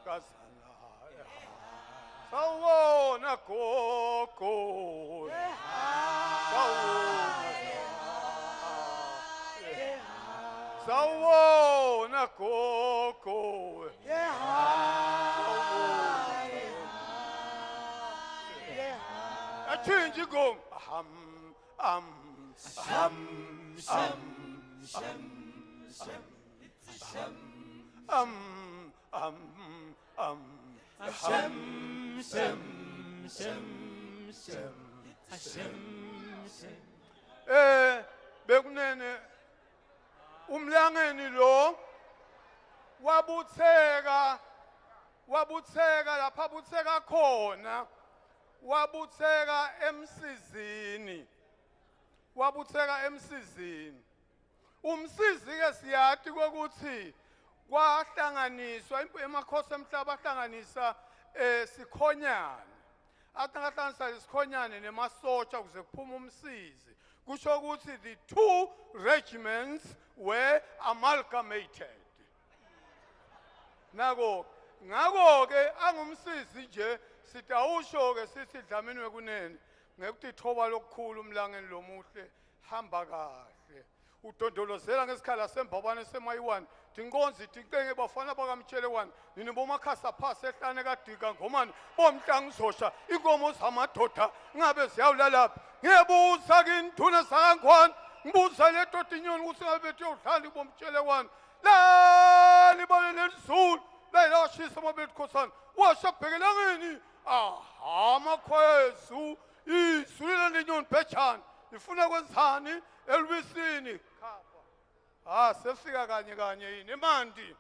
Salukazana. Sawubona gogo. Sawubona gogo. Change go. Bekunene umlangeni lo wabutheka lapha abutheka khona. Wabutheka emsizini umsizi ke siyathi ukuthi kwahlanganiswa emakhosi emhlaba ahlanganisa sikhonyane ahlanganisa isikhonyane nemasotsha kuze kuphume umsizi kusho ukuthi the two regiments were amalgamated ngako ke angumsizi nje sithi awusho ke sithi Dlamini wekunene ngekuthi ithoba lokukhulu umlangeni lomuhle hamba kahle udondolozela ngesikhala sembabane semayiwani tinkonzi tincenge bafana bakamtshelekwane nini bomakhasa phasi ehlane kadika ngomani bomhlangizosha inkomo zamadoda ngabe ziyawulalapha ngiyebuza kinithune sakangwane ngibuza le doda inyoni ukuthi ngabe bethu yodlala bomtshelekwane la libone lezulu la lashisa mabethu khosana washa bhekelangeni amakhwezu isulile lenyoni bhechana ifuna kwenzani elwisini khapha sefika kanye yini emandi